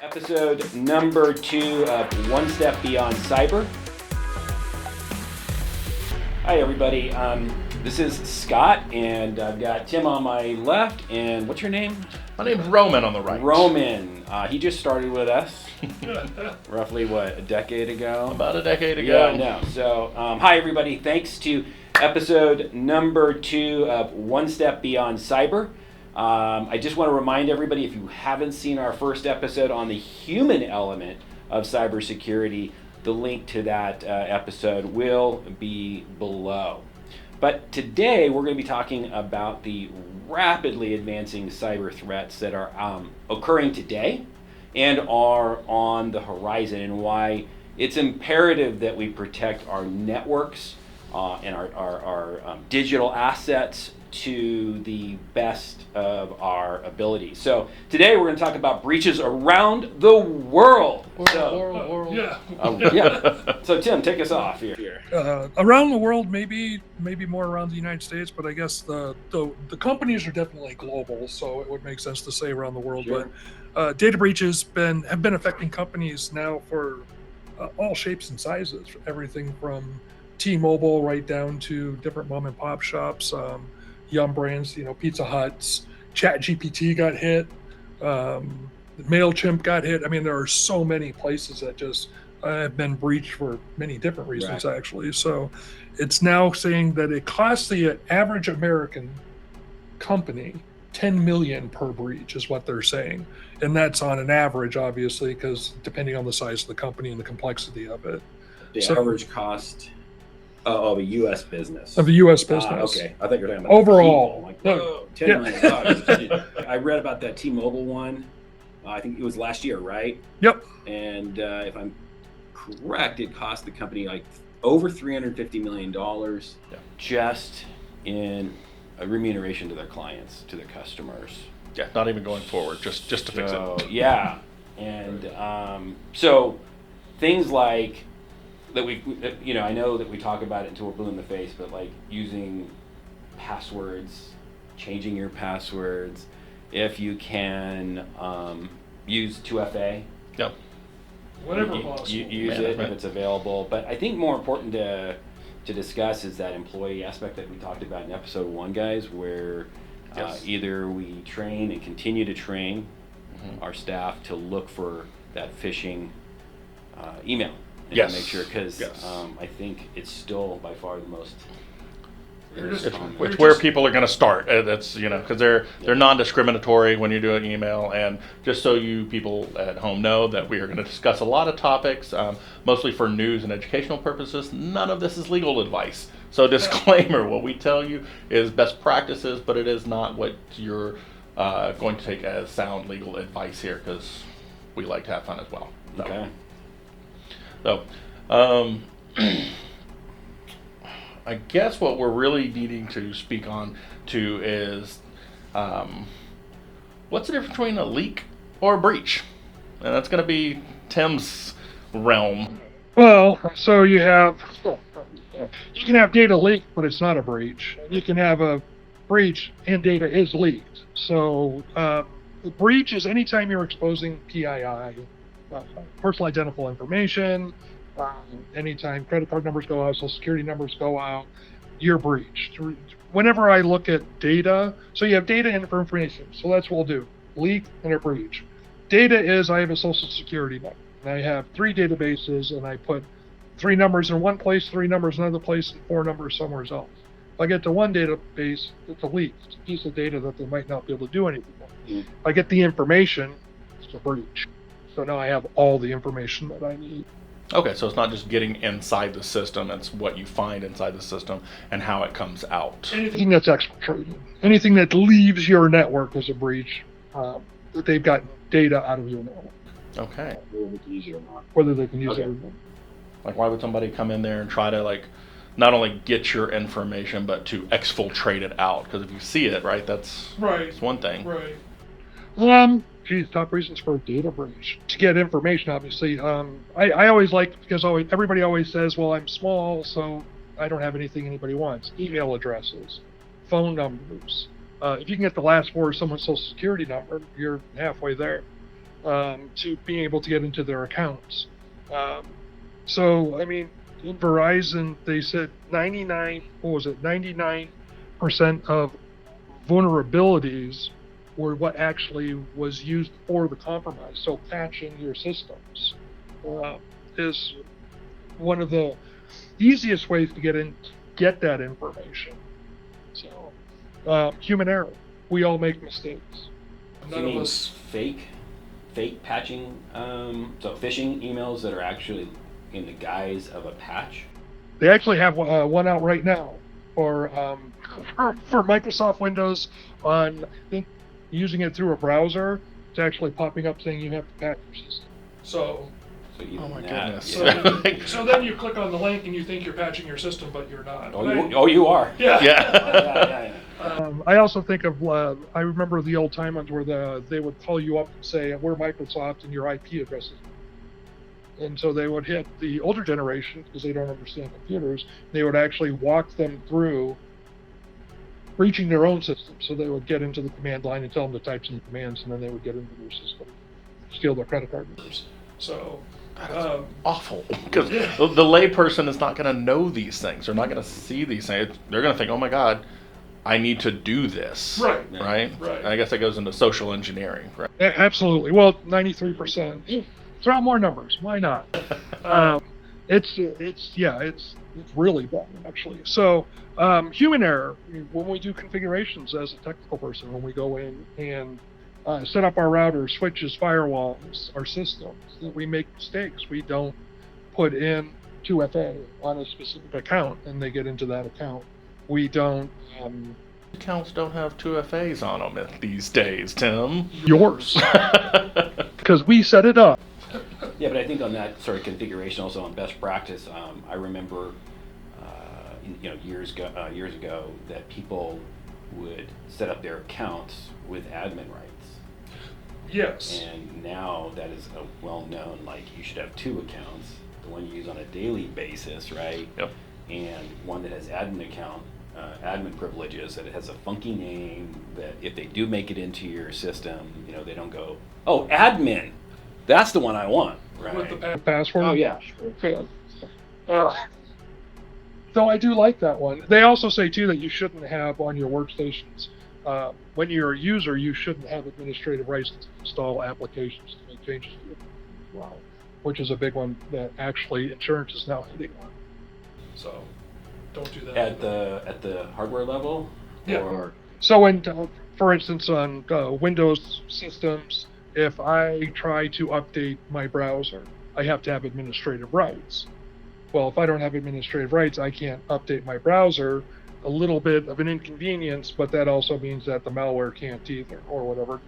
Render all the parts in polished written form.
Episode number 2 of One Step Beyond Cyber. Hi everybody, this is Scott, and I've got Tim on my left, and what's your name? My name's Roman on the right. Roman. He just started with us, roughly, a decade ago? About a decade ago. Yeah, I know. So, hi everybody, thanks to episode number 2 of One Step Beyond Cyber. I just want to remind everybody, if you haven't seen our first episode on the human element of cybersecurity, the link to that episode will be below. But today we're going to be talking about the rapidly advancing cyber threats that are occurring today and are on the horizon, and why it's imperative that we protect our networks and our digital assets to the best of our abilities. So today we're going to talk about breaches around the world. So Tim, take us off here. Around the world, maybe more around the United States, but I guess the companies are definitely global, so it would make sense to say around the world. Sure. But data breaches have been affecting companies now for all shapes and sizes, everything from T-Mobile right down to different mom and pop shops. Yum brands, Pizza Huts, ChatGPT got hit, MailChimp got hit. I mean, there are so many places that just have been breached for many different reasons, Right. actually. So it's now saying that it costs the average American company $10 million per breach is what they're saying. And that's on an average, obviously, because depending on the size of the company and the complexity of it. The So- average cost of a U.S. business. Of the U.S. business. Okay, I think you're talking about Overall. people. Like, No, whoa, $10 yeah. million. I read about that T-Mobile one. I think it was last year, right? Yep. And if I'm correct, it cost the company like over $350 million just in a remuneration to their clients, to their customers. Yeah, not even going forward, just to fix it. Yeah, and so things like that I know that we talk about it until we're blue in the face, but like using passwords, changing your passwords, if you can use 2FA. Yep. Whatever You possible. use it if it's available. But I think more important to discuss is that employee aspect that we talked about in episode 1, guys, where Yes. either we train and continue to train our staff to look for that phishing email. And Yes. to make sure, because Yes. I think it's still by far the most. It's where people are going to start. That's because they're non-discriminatory when you do an email, and just so you people at home know that we are going to discuss a lot of topics, mostly for news and educational purposes. None of this is legal advice. So disclaimer: what we tell you is best practices, but it is not what you're going to take as sound legal advice here, because we like to have fun as well. So, Okay. So, I guess what we're really needing to speak on to is what's the difference between a leak or a breach? And that's going to be Tim's realm. Well, so you can have data leaked, but it's not a breach. You can have a breach and data is leaked. So a breach is anytime you're exposing PII, personal identifiable information, anytime credit card numbers go out, social security numbers go out, you're breached. Whenever I look at data, so you have data and information. So that's what we'll do, leak and a breach. Data is I have a social security number. And I have 3 databases, and I put 3 numbers in one place, 3 numbers in another place, and 4 numbers somewhere else. If I get to one database, it's a leak. It's a piece of data that they might not be able to do anything with. If I get the information, it's a breach. So now I have all the information that I need. Okay, so it's not just getting inside the system, it's what you find inside the system and how it comes out. Anything that's exfiltrated, anything that leaves your network is a breach. That they've got data out of your network, Okay. whether they can use it or not. Like, why would somebody come in there and try to, not only get your information, but to exfiltrate it out? Because if you see it, right, that's one thing. Right. Top reasons for a data breach. To get information, obviously. I always like, because everybody always says, well, I'm small, so I don't have anything anybody wants. Email addresses, phone numbers. If you can get the last 4 of someone's social security number, you're halfway there. to being able to get into their accounts. So, I mean, in Verizon, they said 99% of vulnerabilities were what actually was used for the compromise. So patching your systems is one of the easiest ways to get that information. So human error. We all make mistakes. So you mean fake patching, so phishing emails that are actually in the guise of a patch? They actually have one out right now for Microsoft Windows on, I think, using it through a browser. It's actually popping up saying you have to patch your system. So Oh my that, goodness. yeah. so then you click on the link and you think you're patching your system, but you're not. You are. Yeah. Yeah. I also think of, I remember the old time where they would call you up and say, we're Microsoft and your IP address is. And so they would hit the older generation, because they don't understand computers, they would actually walk them through breaching their own system. So they would get into the command line and tell them to type some commands, and then they would get into their system, steal their credit card numbers. So awful, because the layperson is not going to know these things. They're not going to see these things. They're going to think, oh my God, I need to do this. Right. I guess that goes into social engineering. Right. Absolutely. Well, 93%. Throw out more numbers. Why not? It's really bad, actually. So human error, when we do configurations as a technical person, when we go in and set up our routers, switches, firewalls, our systems, that we make mistakes. We don't put in 2FA on a specific account and they get into that account. We don't. Accounts don't have 2FAs on them these days, Tim. Yours. Because we set it up. Yeah, but I think on that sort of configuration, also on best practice, I remember, years ago, that people would set up their accounts with admin rights. Yes. And now that is a well-known, like, you should have two accounts, the one you use on a daily basis, right? Yep. And one that has admin privileges, that it has a funky name, that if they do make it into your system, they don't go, oh, admin, that's the one I want, right? With the password? Oh, yeah. Sure. So I do like that one. They also say, too, that you shouldn't have on your workstations, when you're a user, you shouldn't have administrative rights to install applications to make changes to it as well, which is a big one that actually insurance is now hitting on. So don't do that. At the hardware level? Yeah. Or? So when, for instance, on Windows systems, if I try to update my browser, I have to have administrative rights. Well, if I don't have administrative rights, I can't update my browser. A little bit of an inconvenience, but that also means that the malware can't either, or whatever.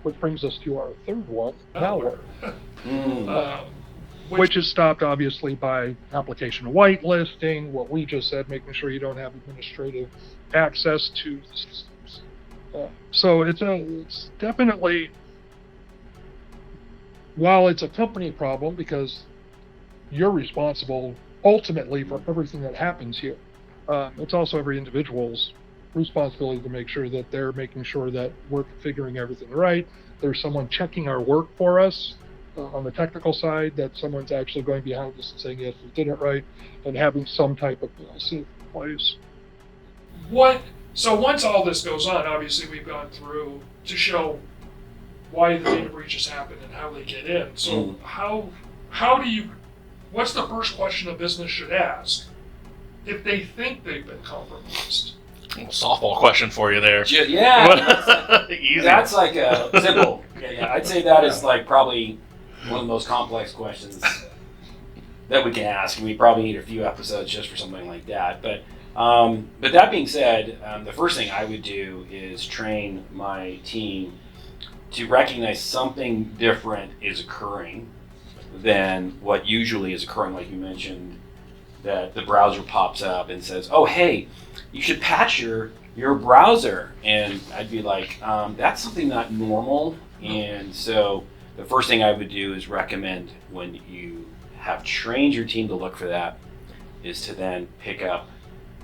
Which brings us to our third one, malware. Which is stopped, obviously, by application whitelisting, what we just said, making sure you don't have administrative access to the systems. So it's definitely, while it's a company problem, because you're responsible ultimately for everything that happens here, it's also every individual's responsibility to make sure that they're making sure that we're configuring everything right. There's someone checking our work for us on the technical side, that someone's actually going behind us and saying, yes, we did it right, and having some type of policy in place. So once all this goes on, obviously we've gone through to show why the data breaches happen and how they get in. So what's the first question a business should ask if they think they've been compromised? Softball question for you there. Yeah. Easy. That's like a simple. Yeah. I'd say that is like probably one of the most complex questions that we can ask. We probably need a few episodes just for something like that. But that being said, the first thing I would do is train my team to recognize something different is occurring than what usually is occurring, like you mentioned, that the browser pops up and says, oh, hey, you should patch your browser. And I'd be like, that's something not normal. And so the first thing I would do is recommend, when you have trained your team to look for that, is to then pick up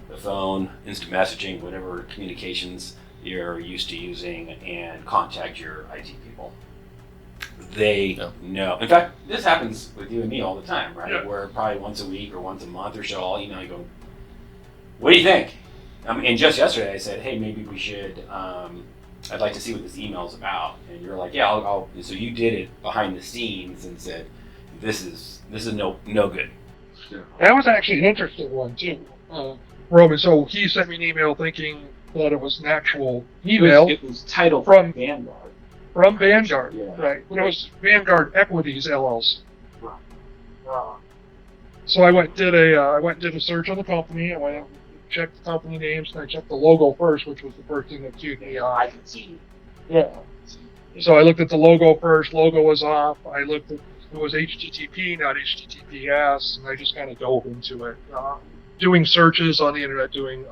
the phone, instant messaging, whatever communications you're used to using, and contact your IT people. they know. In fact, this happens with you and me all the time, right? Yeah. Where probably once a week or once a month or so, I'll email you going, what do you think? And just yesterday I said, hey, maybe we should, I'd like to see what this email is about. And you're like, yeah, I'll. So you did it behind the scenes and said, this is no good. That was actually an interesting one too, Roman. So he sent me an email thinking that it was an actual email. It was titled from Vanguard. From Vanguard, Yeah. right? But it was Vanguard Equities LLC. Right. So I went and did a search on the company. I went and checked the company names, and I checked the logo first, which was the first thing that cued me I on. can see. Yeah. So I looked at the logo first. Logo was off. I looked at it was HTTP, not HTTPS, and I just kind of dove into it, doing searches on the internet, doing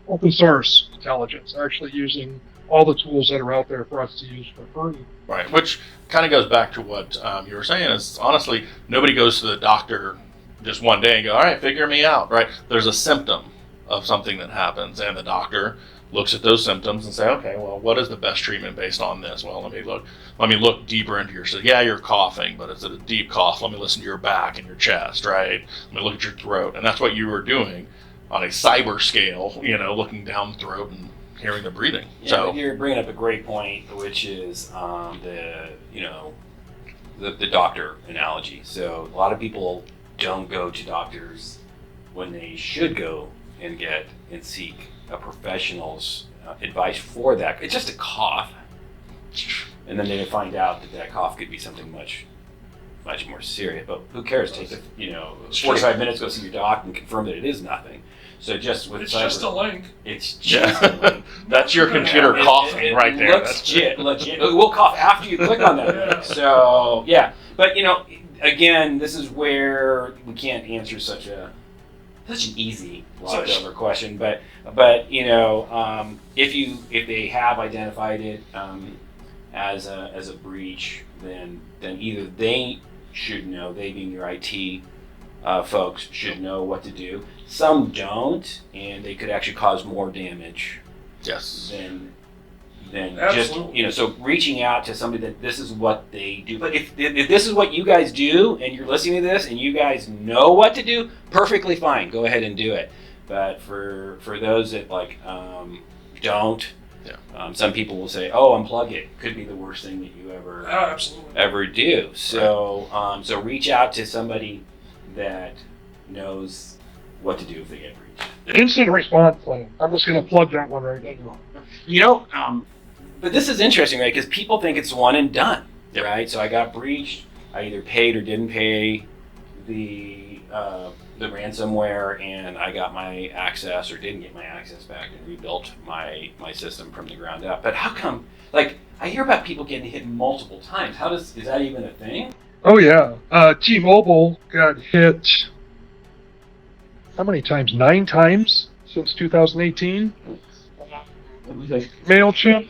open source intelligence, actually using all the tools that are out there for us to use for free. Right, which kind of goes back to what you were saying is, honestly, nobody goes to the doctor just one day and go, all right, figure me out, right? There's a symptom of something that happens, and the doctor looks at those symptoms and say, okay, well, what is the best treatment based on this? Well, let me look deeper into your system. Yeah, you're coughing, but it's a deep cough. Let me listen to your back and your chest, right? Let me look at your throat. And that's what you were doing on a cyber scale, looking down the throat and hearing the breathing. Yeah, so but you're bringing up a great point, which is the doctor analogy. So a lot of people don't go to doctors when they should go and seek a professional's advice for that. It's just a cough, and then they find out that cough could be something much more serious. But who cares? Take 45 minutes, go see your doc, and confirm that it is nothing. So just with It's cyber, just a link. It's just a link. that's your computer coughing It right there. looks legit. We'll cough after you click on that. Yeah. So yeah, but again, this is where we can't answer such an easy locked over question. But if they have identified it as a breach, then either they should know, they being your IT folks should know what to do. Some don't, and they could actually cause more damage Yes. than Absolutely. just so reaching out to somebody that this is what they do. But if this is what you guys do and you're listening to this and you guys know what to do, perfectly fine, go ahead and do it. But for those that don't, some people will say, oh, unplug it. Could be the worst thing that you Absolutely. ever do. So so reach out to somebody that knows what to do if they get breached. Incident response plan. I'm just going to plug that one right now. But this is interesting, right? Because people think it's one and done, Yep. right? So I got breached. I either paid or didn't pay the ransomware, and I got my access or didn't get my access back and rebuilt my system from the ground up. But how come? Like, I hear about people getting hit multiple times. Is that even a thing? Oh yeah. T-Mobile got hit. How many times? 9 times since 2018. MailChimp.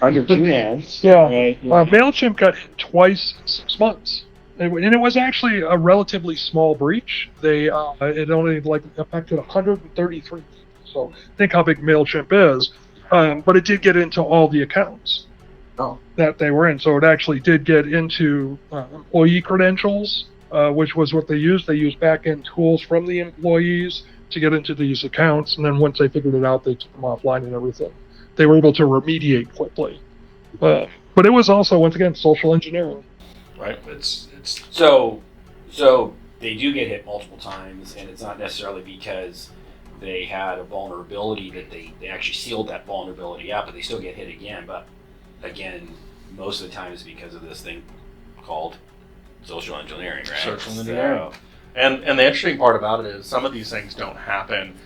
Under 2 hands. Yeah. Right. MailChimp got hit twice in 6 months. And it was actually a relatively small breach. It only affected 133 people. So think how big MailChimp is. But it did get into all the accounts that they were in. So it actually did get into employee credentials, which was what they used. They used back-end tools from the employees to get into these accounts. And then once they figured it out, they took them offline and everything. They were able to remediate quickly. But it was also, once again, social engineering. Right. It's So they do get hit multiple times, and it's not necessarily because they had a vulnerability that they actually sealed that vulnerability out, but they still get hit again. But again, most of the time is because of this thing called social engineering, right? Social engineering. And the interesting part about it is some of these things don't happen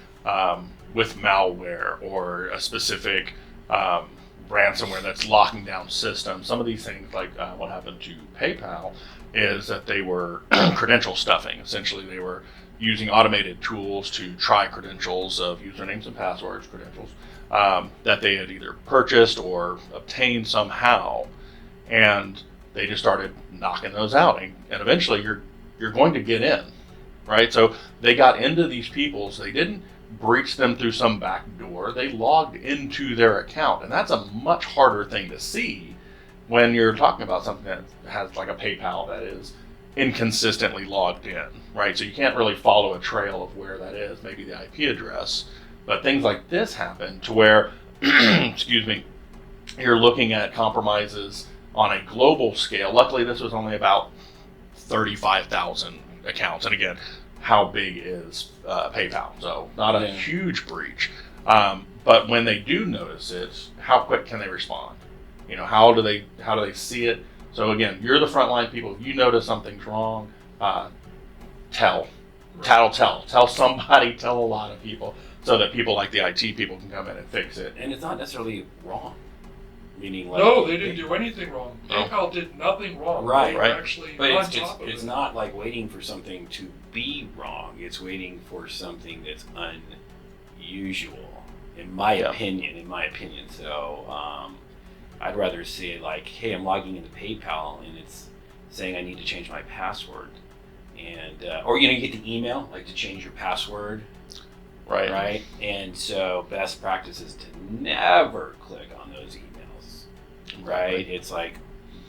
with malware or a specific ransomware that's locking down systems. Some of these things, like what happened to PayPal, is that they were credential stuffing. Essentially, they were using automated tools to try credentials of usernames and passwords, credentials that they had either purchased or obtained somehow, and they just started knocking those out. And eventually, you're going to get in, right? So they got into these people's. They didn't breach them through some back door. They logged into their account, and that's a much harder thing to see when you're talking about something that has like a PayPal that is inconsistently logged in, right? So you can't really follow a trail of where that is, maybe the IP address. But things like this happen to where, excuse me, you're looking at compromises on a global scale. Luckily, this was only about 35,000 accounts. And again, how big is PayPal? So not a huge breach. But when they do notice it, how quick can they respond? You know, how do they see it? So again, you're the frontline people. If you notice something's wrong, tell somebody, tell a lot of people, so that people like the IT people can come in and fix it. And it's not necessarily wrong. Meaning, like, no, they didn't do anything wrong. PayPal did nothing wrong. Right, they were right. Actually, but on top of it's it. not like waiting for something to be wrong. It's waiting for something that's unusual, in my opinion. So I'd rather see like, hey, I'm logging into PayPal and it's saying I need to change my password, and or you get the email like to change your password. Right. And so best practice is to never click on those emails. Right. It's like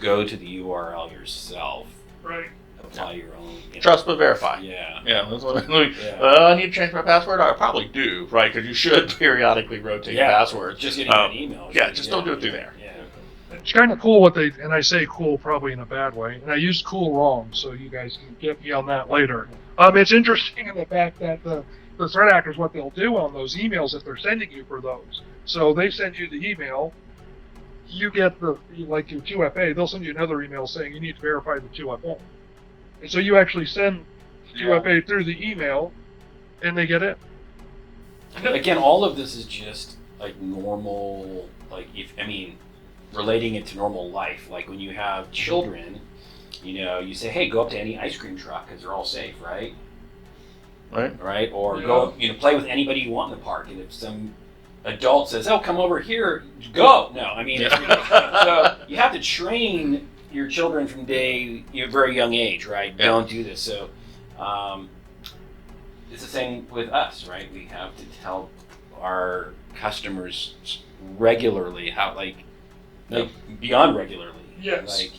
go to the URL yourself. Right. Apply your own. Trust but verify. Yeah. Yeah. That's what I need to change my password. I probably do. Right. Because you should periodically rotate passwords. Just getting an email. Just don't do it through there. Yeah. It's kind of cool and I say cool probably in a bad way, and I use cool wrong, so you guys can get me on that later. It's interesting in the fact that the threat actors, what they'll do on those emails if they're sending you for those. So they send you the email, you get like your 2FA, they'll send you another email saying you need to verify the 2FA. And so you actually send 2FA through the email, and they get it. Again, all of this is just like normal, relating it to normal life. Like when you have children, you say, hey, go up to any ice cream truck because they're all safe, right? Right? Or go, play with anybody you want in the park. And if some adult says, oh, come over here, go. No, it's so you have to train your children from very young age, right? Yeah. Don't do this. So it's the same with us, right? We have to tell our customers regularly how, beyond regularly. Yes.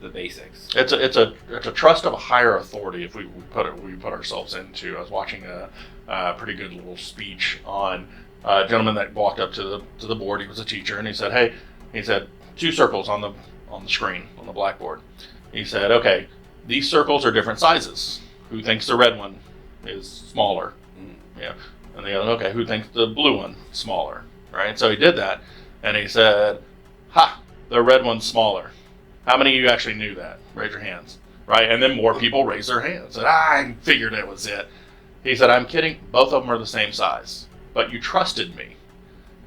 The basics. It's a trust of a higher authority. If we put ourselves into. I was watching a pretty good little speech on a gentleman that walked up to the board. He was a teacher, and he said 2 circles on the screen on the blackboard. He said, okay, these circles are different sizes. Who thinks the red one is smaller? Yeah. And the other, okay, who thinks the blue one smaller? Right. So he did that, and he said, ha, the red one's smaller. How many of you actually knew that? Raise your hands. Right? And then more people raised their hands. And I figured it was it. He said, I'm kidding. Both of them are the same size. But you trusted me.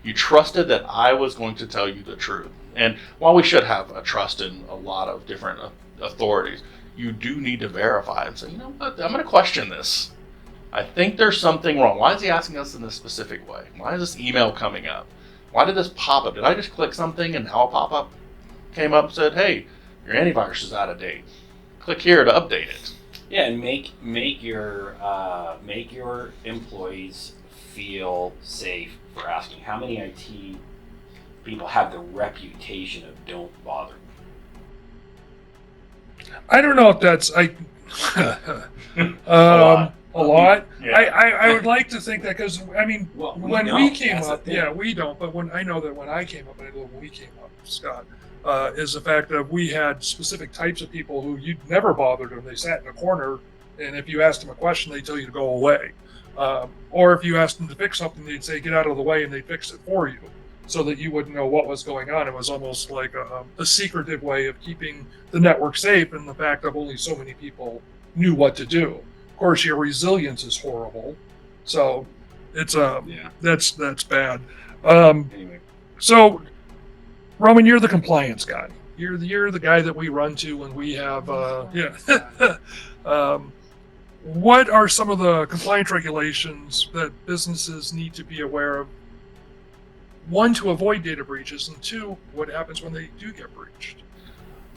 You trusted that I was going to tell you the truth. And while we should have a trust in a lot of different authorities, you do need to verify and say, you know what? I'm going to question this. I think there's something wrong. Why is he asking us in this specific way? Why is this email coming up? Why did this pop up? Did I just click something and now a pop-up came up and said, hey, your antivirus is out of date. Click here to update it. Yeah, and make your employees feel safe for asking. How many IT people have the reputation of don't bother me? I don't know if that's a lot. Yeah. I would like to think that because when we came That's up, the thing. we don't. But when I know that when I came up, and I know when we came up, Scott, is the fact that we had specific types of people who you'd never bothered them. They sat in a corner, and if you asked them a question, they'd tell you to go away. Or if you asked them to fix something, they'd say get out of the way, and they'd fix it for you, so that you wouldn't know what was going on. It was almost like a secretive way of keeping the network safe, and the fact that only so many people knew what to do. Of course, your resilience is horrible, so it's that's bad. Anyway. So, Roman, you're the compliance guy. You're the guy that we run to when we have what are some of the compliance regulations that businesses need to be aware of? 1, to avoid data breaches, and 2, what happens when they do get breached?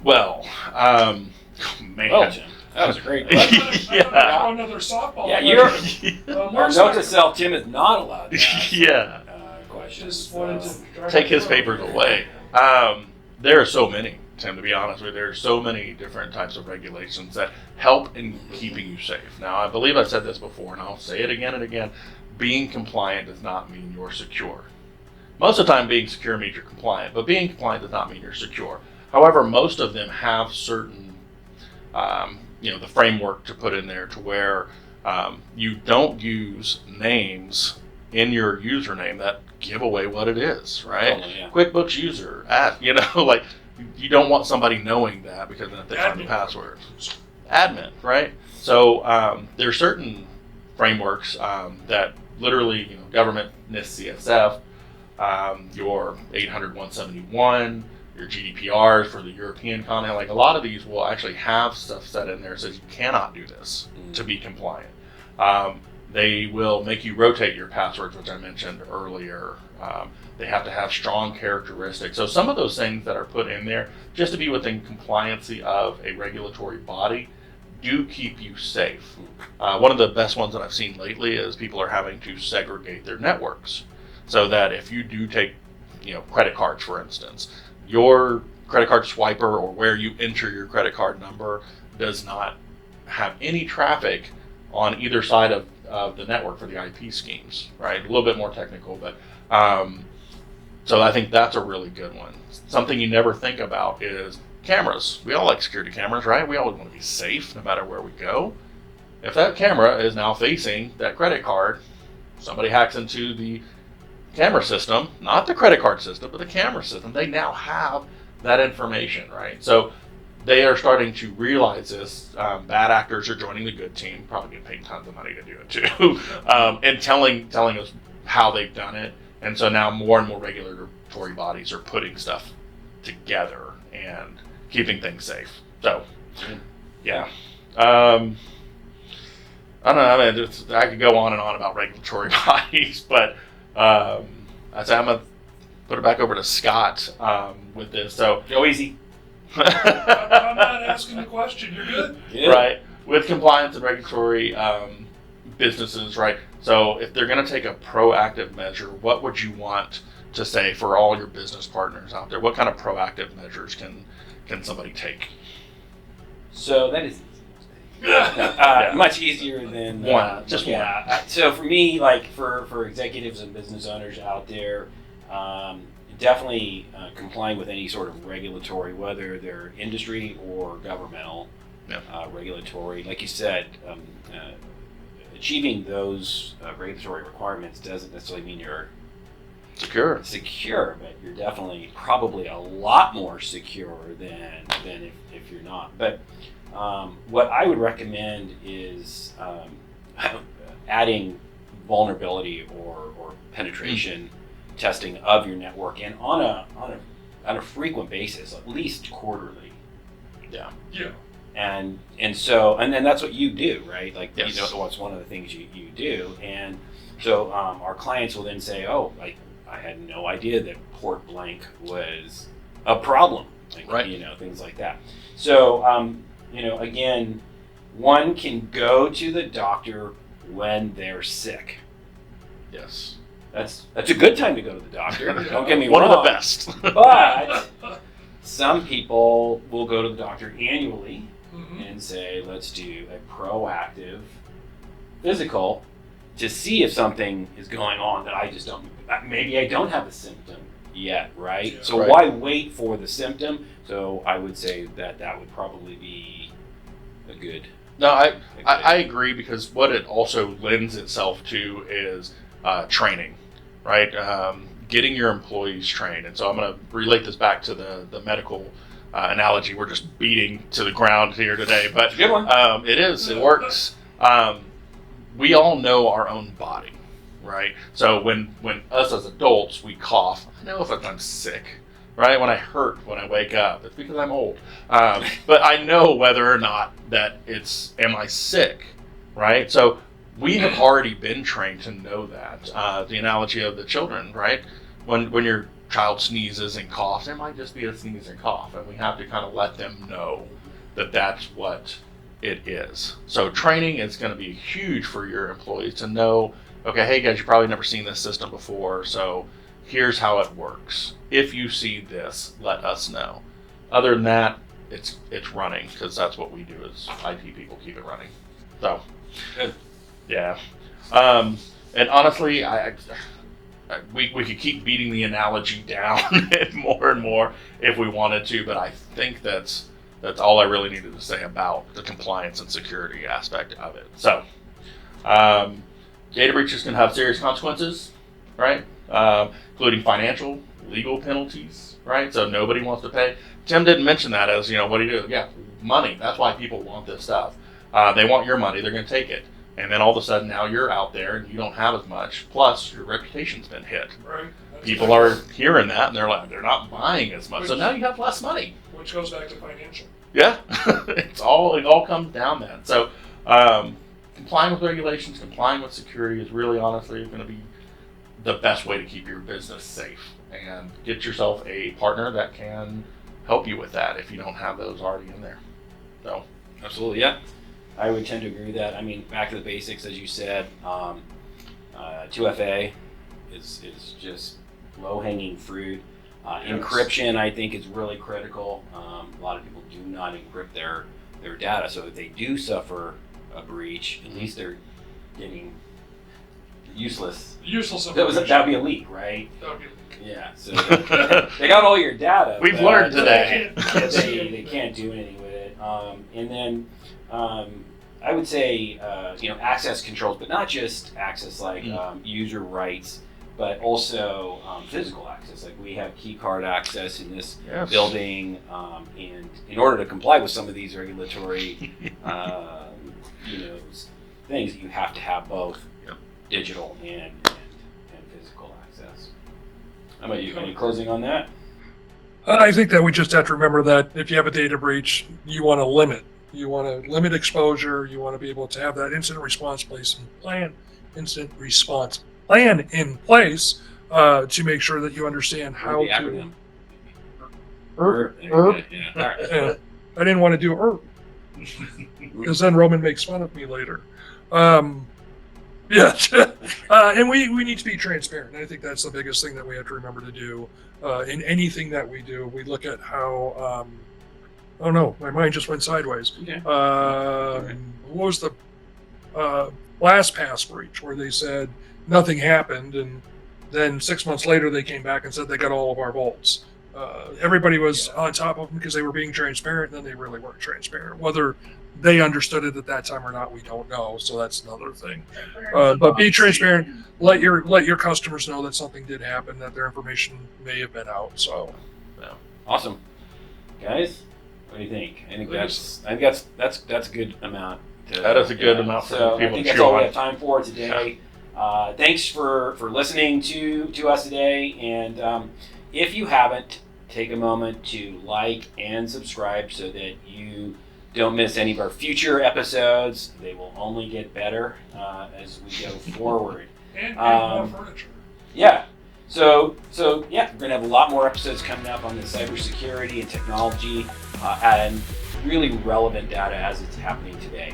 Well, man. Well, Jim, that was a great question. Another softball. Yeah, you're. More Note to self: Tim is not allowed to ask Yeah. questions. Just wanted to Take his papers away. there are so many, Tim, to be honest with you. There are so many different types of regulations that help in keeping you safe. Now, I believe I've said this before, and I'll say it again and again. Being compliant does not mean you're secure. Most of the time, being secure means you're compliant, but being compliant does not mean you're secure. However, most of them have certain, the framework to put in there to where you don't use names in your username that give away what it is, right? Totally, yeah. QuickBooks user like you don't want somebody knowing that because then if they find the password. Admin, right? So there's certain frameworks that literally, government NIST CSF, your 800-171, your GDPRs for the European continent, like a lot of these will actually have stuff set in there that says you cannot do this to be compliant. They will make you rotate your passwords, which I mentioned earlier. They have to have strong characteristics. So some of those things that are put in there, just to be within compliancy of a regulatory body, do keep you safe. One of the best ones that I've seen lately is people are having to segregate their networks. So that if you do take, credit cards, for instance, your credit card swiper or where you enter your credit card number does not have any traffic on either side of the network for the IP schemes, right? A little bit more technical, but so I think that's a really good one. Something you never think about is cameras. We all like security cameras, right? We always want to be safe no matter where we go. If that camera is now facing that credit card, somebody hacks into the camera system, not the credit card system, but the camera system, they now have that information, right? So they are starting to realize this. Bad actors are joining the good team, probably getting paid tons of money to do it too, and telling us how they've done it. And so now more and more regulatory bodies are putting stuff together and keeping things safe. So, yeah. I don't know. I mean, I could go on and on about regulatory bodies, but I'm gonna put it back over to Scott with this. So Go easy. I'm not asking the question. You're good. Yeah. Right, with compliance and regulatory businesses, right? So if they're going to take a proactive measure, what would you want to say for all your business partners out there? What kind of proactive measures can somebody take? So that is much easier than One. So for me, like for executives and business owners out there, definitely complying with any sort of regulatory, whether they're industry or governmental regulatory. Like you said, achieving those regulatory requirements doesn't necessarily mean you're secure, but you're definitely probably a lot more secure than if you're not. But what I would recommend is adding vulnerability or penetration testing of your network, and on a frequent basis, at least quarterly. Yeah. And then that's what you do, right? Like, yes. What's one of the things you do. And so our clients will then say, oh, I had no idea that port blank was a problem. Like, right. Things like that. So, again, one can go to the doctor when they're sick. Yes. That's a good time to go to the doctor. Don't get me One wrong. of the best. But some people will go to the doctor annually and say, let's do a proactive physical to see if something is going on that I just don't, maybe I don't have a symptom yet, right? Yeah. So Right. why wait for the symptom? So I would say that would probably be a good. No, I agree, because what it also lends itself to is training, right? Getting your employees trained. And so I'm going to relate this back to the medical analogy we're just beating to the ground here today. But Good one. it works. We all know our own body, right? So when us as adults, we cough, I know if I'm sick, right? When I wake up, it's because I'm old. But I know whether or not that am I sick, right? So we have already been trained to know that. The analogy of the children, right? When your child sneezes and coughs, it might just be a sneeze and cough, and we have to kind of let them know that that's what it is. So training is going to be huge for your employees to know, okay, hey guys, you've probably never seen this system before, so here's how it works. If you see this, let us know. Other than that, it's running, because that's what we do as IT people, keep it running. So, Good. yeah. And honestly, we could keep beating the analogy down more and more if we wanted to, but I think that's all I really needed to say about the compliance and security aspect of it. So, data breaches can have serious consequences, right? Including financial, legal penalties, right? So nobody wants to pay. Tim didn't mention that as, what do you do? Yeah, money. That's why people want this stuff. They want your money. They're going to take it. And then all of a sudden now you're out there and you don't have as much. Plus your reputation's been hit. Right. People are hearing that and they're not buying as much. So now you have less money. Which goes back to financial. Yeah. It all comes down then. So complying with regulations, complying with security is really honestly going to be the best way to keep your business safe, and get yourself a partner that can help you with that if you don't have those already in there. So, Absolutely, yeah. I would tend to agree with that. I mean, back to the basics, as you said, 2FA is just low-hanging fruit. Encryption, I think, is really critical. A lot of people do not encrypt their data, so if they do suffer a breach, at least they're getting useless. That would be a leak, right? That would be a leak. Yeah. So they got all your data. We've learned today. They can't do anything with it. And then I would say access controls, but not just access like user rights, but also physical access. Like we have key card access in this building, and in order to comply with some of these regulatory things, you have to have both digital and physical access. How about you? Any closing on that? I think that we just have to remember that if you have a data breach, you want to limit. You want to limit exposure. You want to be able to have that incident response plan in place to make sure that you understand how the to. acronym. Yeah. I didn't want to do ERP because then Roman makes fun of me later. And we need to be transparent. I think that's the biggest thing that we have to remember to do in anything that we do. We look at how. Oh no, my mind just went sideways. Okay. What was the LastPass breach where they said nothing happened, and then 6 months later they came back and said they got all of our vaults. Everybody was on top of them because they were being transparent, and then they really weren't transparent. Whether they understood it at that time or not, we don't know. So that's another thing. But be transparent. Let your customers know that something did happen, that their information may have been out. So, Awesome, guys. What do you think? I think that's a good amount. That is a good amount for so people I think to that's chew all we on. have time for today. Thanks for listening to us today. And if you haven't, take a moment to like and subscribe so that you don't miss any of our future episodes. They will only get better as we go forward. and more furniture. Yeah. So we're gonna have a lot more episodes coming up on the cybersecurity and technology and really relevant data as it's happening today.